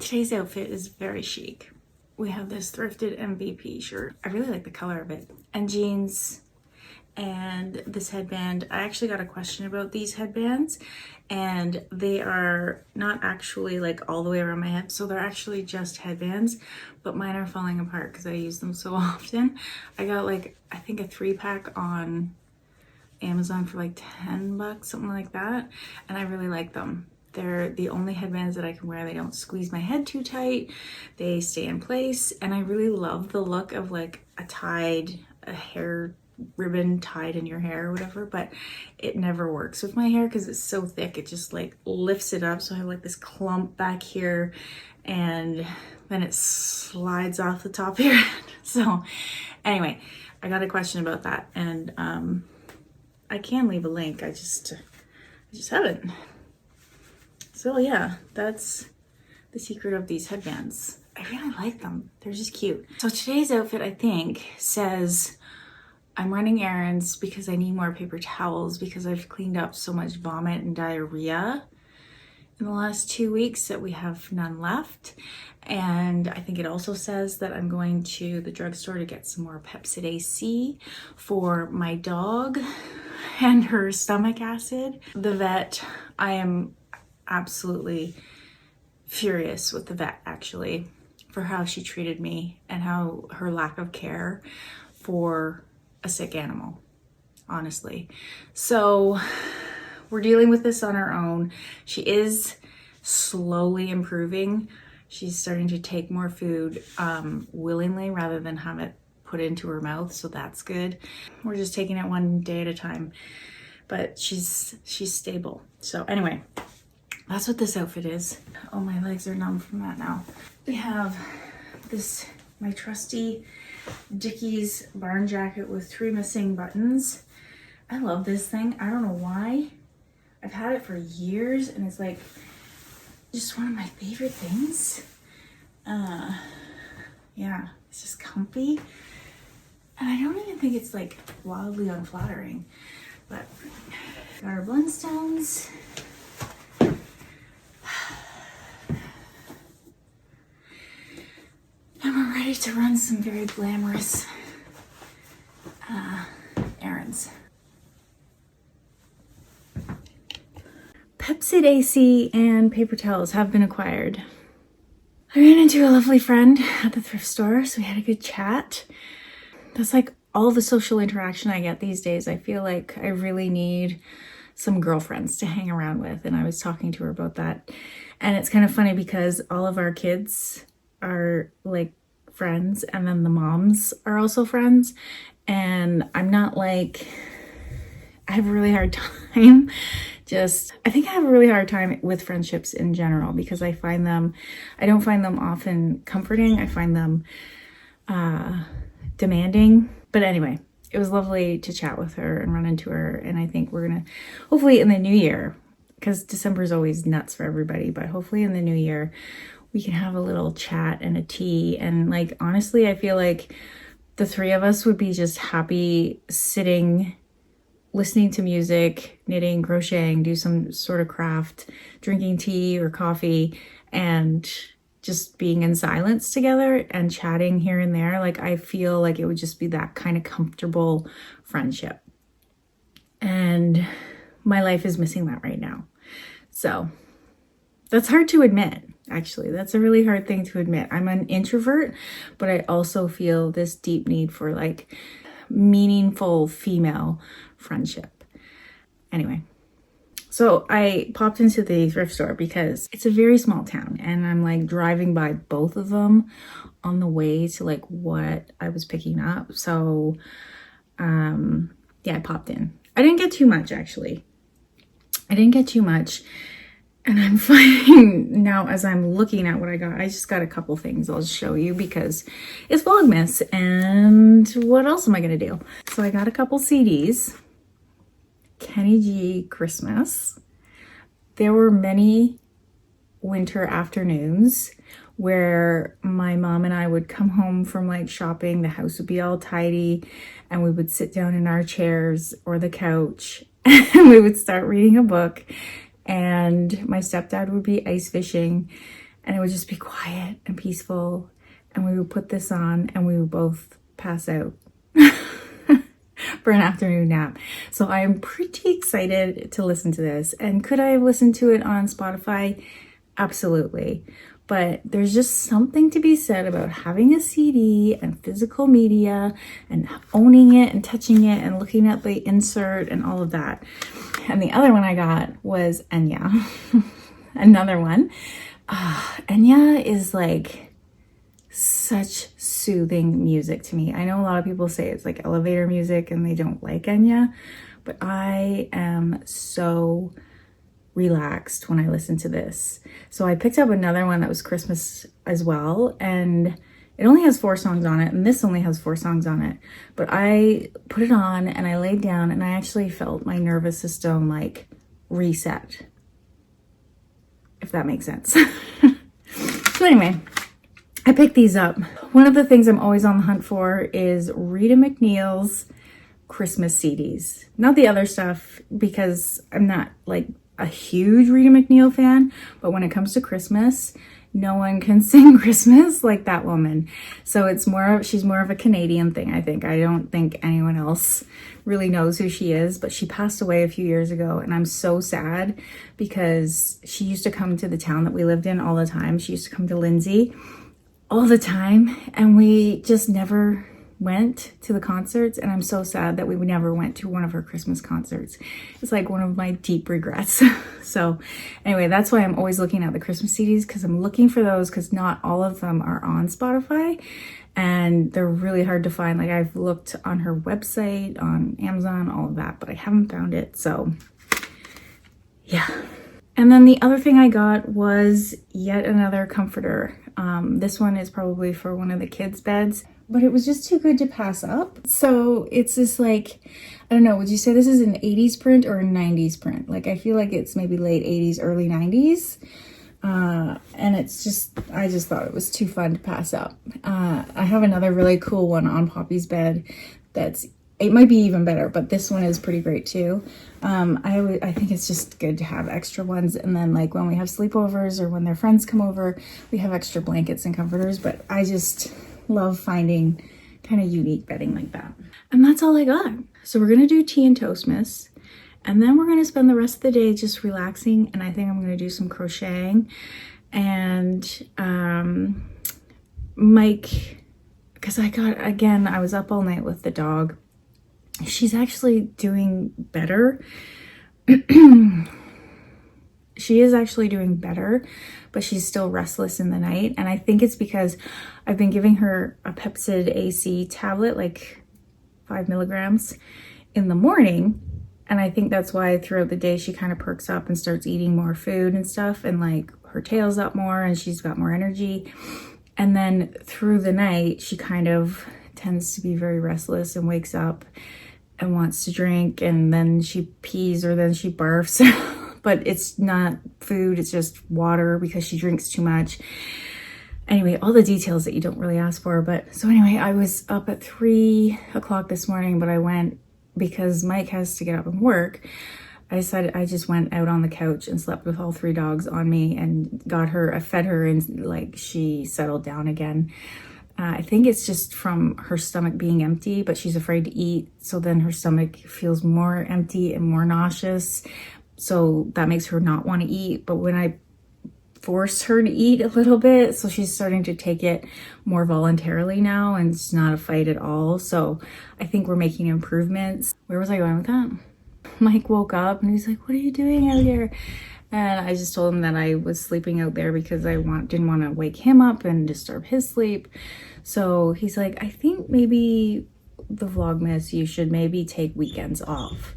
Today's outfit is very chic. We have this thrifted MVP shirt. I really like the color of it. And jeans and this headband. I actually got a question about these headbands, and they are not actually like all the way around my head. So they're actually just headbands, but mine are falling apart because I use them so often. I got like, I think a 3-pack on Amazon for like 10 bucks, something like that. And I really like them. They're the only headbands that I can wear. They don't squeeze my head too tight. They stay in place. And I really love the look of like a hair ribbon tied in your hair or whatever, but it never works with my hair because it's so thick. It just like lifts it up. So I have like this clump back here and then it slides off the top of your head. So anyway, I got a question about that, and I can leave a link. I just haven't. So yeah, that's the secret of these headbands. I really like them. They're just cute. So today's outfit, I think, says I'm running errands because I need more paper towels because I've cleaned up so much vomit and diarrhea in the last 2 weeks that we have none left. And I think it also says that I'm going to the drugstore to get some more Pepsid AC for my dog and her stomach acid. The vet, I am absolutely furious with the vet actually for how she treated me and how her lack of care for a sick animal, honestly. So we're dealing with this on our own. She is slowly improving. She's starting to take more food willingly rather than have it put into her mouth, so that's good. We're just taking it one day at a time, but she's stable. So anyway, that's what this outfit is. Oh, my legs are numb from that now. We have this, my trusty Dickies barn jacket with 3 missing buttons. I love this thing. I don't know why. I've had it for years and it's like just one of my favorite things. Yeah, it's just comfy. And I don't even think it's like wildly unflattering, but got our Blundstones. And we're ready to run some very glamorous errands. Pepsid AC and paper towels have been acquired. I ran into a lovely friend at the thrift store, so we had a good chat. That's like all the social interaction I get these days. I feel like I really need some girlfriends to hang around with, and I was talking to her about that. And it's kind of funny because all of our kids are like friends, and then the moms are also friends, and I'm not like, I have a really hard time I think I have a really hard time with friendships in general because I don't find them often comforting. I find them demanding. But anyway, it was lovely to chat with her and run into her, and I think we're gonna, hopefully in the new year, because December is always nuts for everybody, but hopefully in the new year we can have a little chat and a tea. And like, honestly, I feel like the 3 of us would be just happy sitting, listening to music, knitting, crocheting, do some sort of craft, drinking tea or coffee, and just being in silence together and chatting here and there. Like, I feel like it would just be that kind of comfortable friendship. And my life is missing that right now. So that's hard to admit, actually. That's a really hard thing to admit. I'm an introvert, but I also feel this deep need for like meaningful female friendship. Anyway, so I popped into the thrift store because it's a very small town, and I'm like driving by both of them on the way to like what I was picking up. So yeah, I popped in. I didn't get too much, actually. I didn't get too much. And I'm finding now as I'm looking at what I got, I just got a couple things I'll show you because it's Vlogmas and what else am I gonna do? So I got a couple CDs, Kenny G Christmas. There were many winter afternoons where my mom and I would come home from like shopping, the house would be all tidy, and we would sit down in our chairs or the couch and we would start reading a book. And my stepdad would be ice fishing and it would just be quiet and peaceful. And we would put this on and we would both pass out for an afternoon nap. So I am pretty excited to listen to this. And could I have listened to it on Spotify? Absolutely. But there's just something to be said about having a CD and physical media and owning it and touching it and looking at the insert and all of that. And the other one I got was Enya. Another one. Enya is like such soothing music to me. I know a lot of people say it's like elevator music and they don't like Enya, but I am so relaxed when I listen to this. So I picked up another one that was Christmas as well, and it only has 4 songs on it, and this only has 4 songs on it. But I put it on and I laid down and I actually felt my nervous system like reset, if that makes sense. So anyway, I picked these up. One of the things I'm always on the hunt for is Rita McNeil's Christmas CDs. Not the other stuff, because I'm not like a huge Rita McNeil fan, but when it comes to Christmas, no one can sing Christmas like that woman. So it's she's more of a Canadian thing, I think. I don't think anyone else really knows who she is, but she passed away a few years ago and I'm so sad because she used to come to the town that we lived in all the time. She used to come to Lindsay all the time and we just never went to the concerts, and I'm so sad that we never went to one of her Christmas concerts. It's like one of my deep regrets. So anyway, that's why I'm always looking at the Christmas CDs, because I'm looking for those, because not all of them are on Spotify and they're really hard to find. Like I've looked on her website, on Amazon, all of that, but I haven't found it. So yeah. And then the other thing I got was yet another comforter. This one is probably for one of the kids' beds, but it was just too good to pass up. So it's this like, I don't know, would you say this is an 80s print or a 90s print? Like I feel like it's maybe late 80s, early 90s. And it's just, I just thought it was too fun to pass up. I have another really cool one on Poppy's bed it might be even better, but this one is pretty great too. I think it's just good to have extra ones. And then like when we have sleepovers or when their friends come over, we have extra blankets and comforters, but I just love finding kind of unique bedding like that. And that's all I got. So we're going to do Tea and Toastmas, and then we're going to spend the rest of the day just relaxing. And I think I'm going to do some crocheting and, Mike, because I was up all night with the dog. She's actually doing better. She is actually doing better, but she's still restless in the night. And I think it's because I've been giving her a Pepsid AC tablet, like 5 milligrams in the morning. And I think that's why throughout the day, she kind of perks up and starts eating more food and stuff. And like her tail's up more and she's got more energy. And then through the night, she kind of tends to be very restless and wakes up and wants to drink, and then she pees or then she barfs. But it's not food, it's just water because she drinks too much. Anyway, all the details that you don't really ask for. But so anyway, I was up at 3 o'clock this morning, but I went because Mike has to get up and work. I decided I just went out on the couch and slept with all 3 dogs on me and I fed her, and like she settled down again. I think it's just from her stomach being empty, but she's afraid to eat. So then her stomach feels more empty and more nauseous. So that makes her not want to eat. But when I force her to eat a little bit, so she's starting to take it more voluntarily now, and it's not a fight at all. So I think we're making improvements. Where was I going with that? Mike woke up and he's like, "What are you doing out here?" And I just told him that I was sleeping out there because I didn't want to wake him up and disturb his sleep. So he's like, "I think maybe the Vlogmas, you should maybe take weekends off."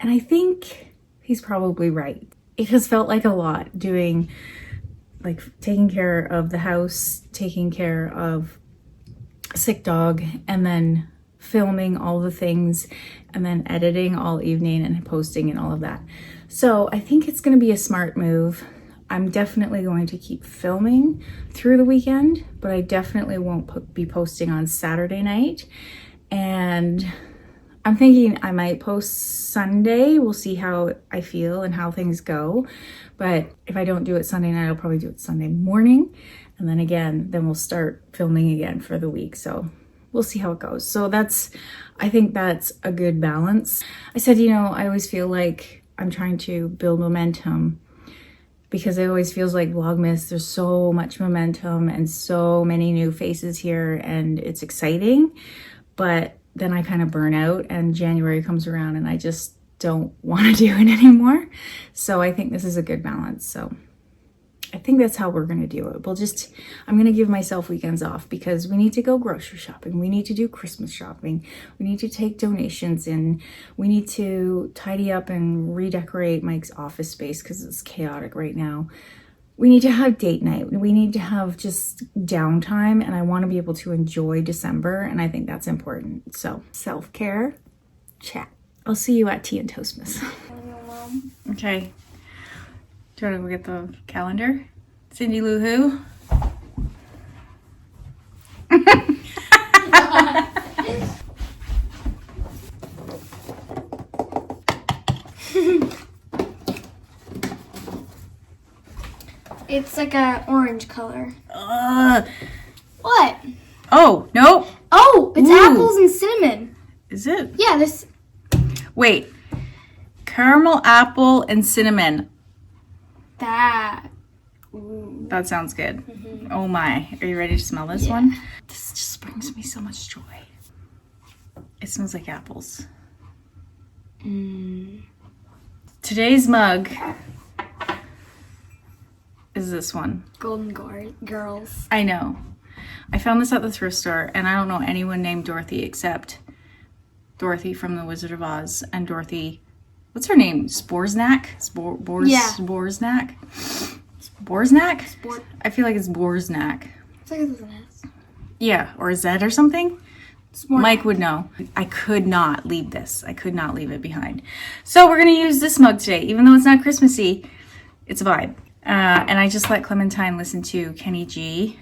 And I think he's probably right. it has felt like a lot doing, like, taking care of the house, taking care of a sick dog, and then filming all the things, and then editing all evening and posting and all of that. So I think it's going to be a smart move. I'm definitely going to keep filming through the weekend, but I definitely won't be posting on Saturday night. And I'm thinking I might post Sunday. We'll see how I feel and how things go. But if I don't do it Sunday night, I'll probably do it Sunday morning. And then again, then we'll start filming again for the week. So we'll see how it goes. So I think that's a good balance. I said, you know, I always feel like I'm trying to build momentum, because it always feels like Vlogmas, there's so much momentum and so many new faces here, and it's exciting. But then I kind of burn out, and January comes around and I just don't want to do it anymore. So I think this is a good balance. So I think that's how we're going to do it. I'm going to give myself weekends off, because we need to go grocery shopping. We need to do Christmas shopping. We need to take donations in. We need to tidy up and redecorate Mike's office space because it's chaotic right now. We need to have date night. We need to have just downtime, and I want to be able to enjoy December, and I think that's important. So self-care, chat. I'll see you at Tea and Toastmas. Okay. Do you want to go get the calendar? Cindy Lou Who? It's like a orange color. What? Oh, no. Oh, it's apples and cinnamon. Is it? Yeah, this. Wait. Caramel, apple, and cinnamon. That. That sounds good. Oh my. Are you ready to smell this one? This just brings me so much joy. It smells like apples. Today's mug is this one. Golden Girls. I know. I found this at the thrift store, and I don't know anyone named Dorothy except Dorothy from The Wizard of Oz and Dorothy. What's her name? Sporznak? Sporznak? Sporznak? I feel like it's Borznak. I feel like it's an S. Yeah, or a Z or something. Mike would know. I could not leave this. I could not leave it behind. So we're going to use this mug today. Even though it's not Christmassy, it's a vibe. And I just let Clementine listen to Kenny G.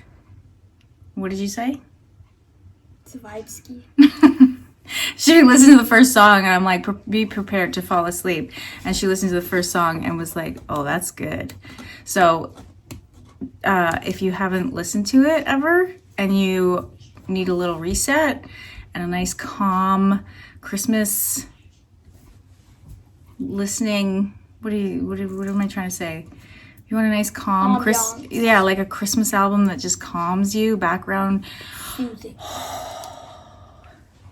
What did you say? It's a vibe ski. She listened to the first song, and I'm like, be prepared to fall asleep. And she listened to the first song and was like, oh, that's good. So if you haven't listened to it ever, and you need a little reset and a nice calm Christmas listening, what am I trying to say? You want a nice calm like a Christmas album that just calms you, background. Soothing.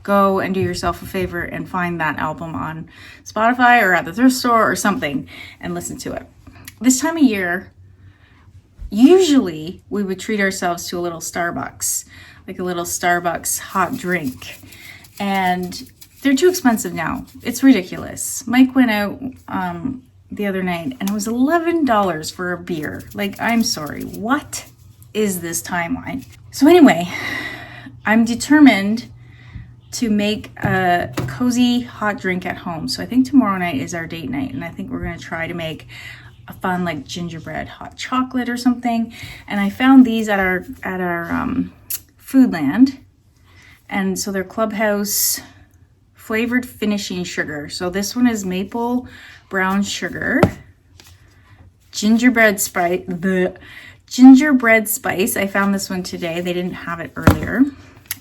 Go and do yourself a favor and find that album on Spotify or at the thrift store or something and listen to it. This time of year, usually we would treat ourselves to a little Starbucks, like a little Starbucks hot drink. And they're too expensive now. It's ridiculous. Mike went out the other night and it was $11 for a beer. Like, I'm sorry, what is this timeline? So anyway, I'm determined to make a cozy hot drink at home. So I think tomorrow night is our date night, and I think we're gonna try to make a fun like gingerbread hot chocolate or something. And I found these at our Foodland, and so they're Clubhouse flavored finishing sugar. So this one is maple brown sugar, gingerbread spice. The gingerbread spice. I found this one today. They didn't have it earlier.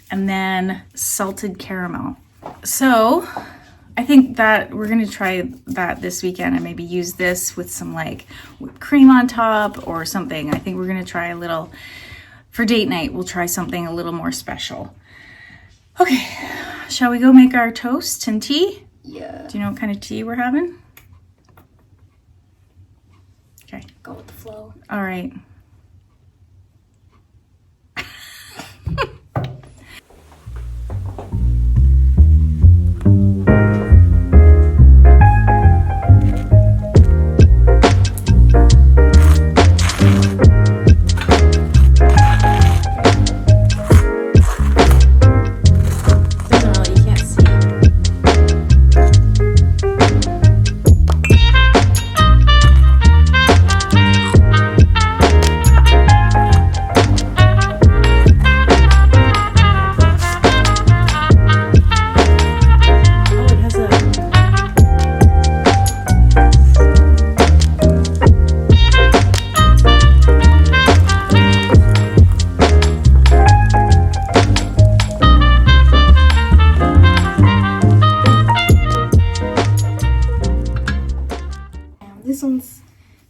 And then salted caramel. So I think that we're gonna try that this weekend and maybe use this with some like whipped cream on top or something. I think we're gonna try a little, for date night, we'll try something a little more special. Okay, shall we go make our toast and tea? Yeah. Do you know what kind of tea we're having? Okay. Go with the flow. All right.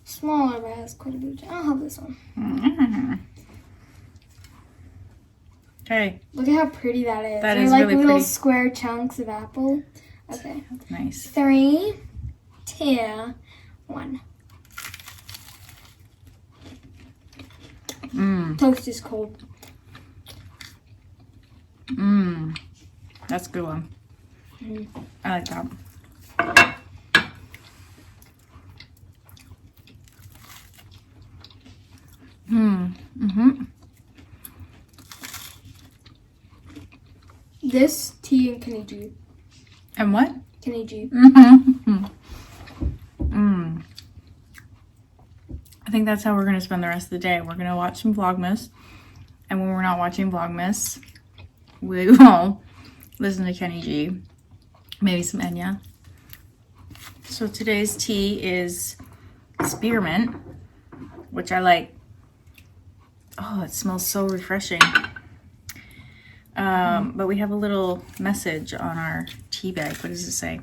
Smaller, but it has quite a bit of... I'll have this one. Okay. Look at how pretty that is. That They're is like really little pretty. square chunks of apple. Okay. That's nice. 3, 2, 1. Toast is cold. That's a good one. I like that. This tea and Kenny And what? Kenny. I think that's how we're going to spend the rest of the day. We're going to watch some Vlogmas. And when we're not watching Vlogmas, we will listen to Kenny G. Maybe some Enya. So today's tea is spearmint, which I like. Oh, it smells so refreshing. But we have a little message on our tea bag. What does it say?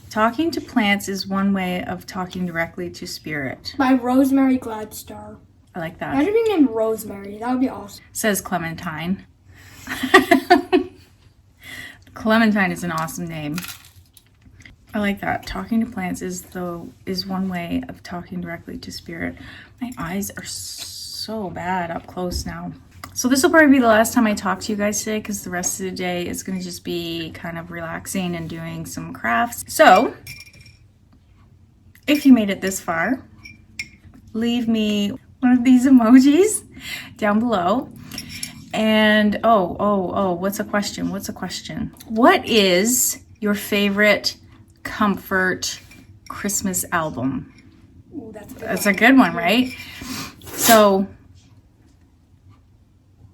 Talking to plants is one way of talking directly to spirit. By Rosemary Gladstar. I like that. Imagine being named Rosemary. That would be awesome. Says Clementine. Clementine is an awesome name. I like that. Talking to plants is one way of talking directly to spirit. My eyes are so bad up close now. So this will probably be the last time I talk to you guys today because the rest of the day is going to just be kind of relaxing and doing some crafts. So if you made it this far, leave me one of these emojis down below. And what's a question? What is your favorite comfort Christmas album? Ooh, that's a good one, right? So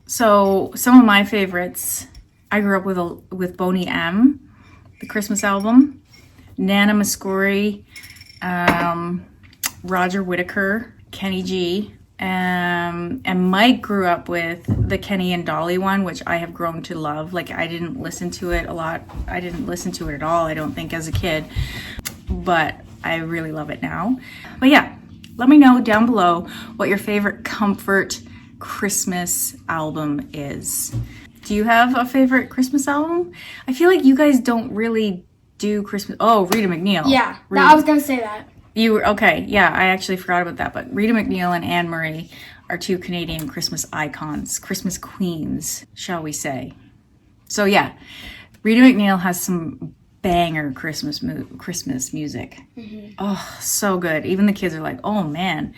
some of my favorites, I grew up with Boney M, the Christmas album, Nana Muscuri, Roger Whittaker, Kenny G, and Mike grew up with the Kenny and Dolly one, which I have grown to love. Like, I didn't listen to it a lot. I didn't listen to it at all, I don't think, as a kid, but I really love it now. But yeah, let me know down below what your favorite comfort Christmas album is. Do you have a favorite Christmas album? I feel like you guys don't really do Christmas. Oh, Rita McNeil. Yeah, I was gonna say that. You were okay. Yeah, I actually forgot about that. But Rita McNeil and Anne Marie are two Canadian Christmas icons, Christmas queens, shall we say? So yeah, Rita McNeil has some banger Christmas music. Oh, so good. Even the kids are like, oh man.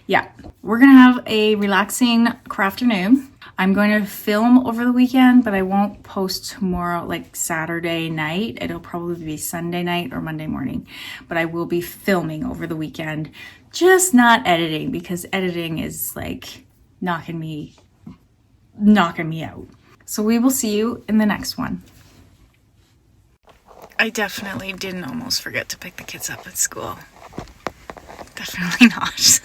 Yeah, we're gonna have a relaxing crafternoon. I'm going to film over the weekend, but I won't post tomorrow, like Saturday night. It'll probably be Sunday night or Monday morning, but I will be filming over the weekend, just not editing, because editing is like knocking me out. So we will see you in the next one. I definitely didn't almost forget to pick the kids up at school. Definitely not.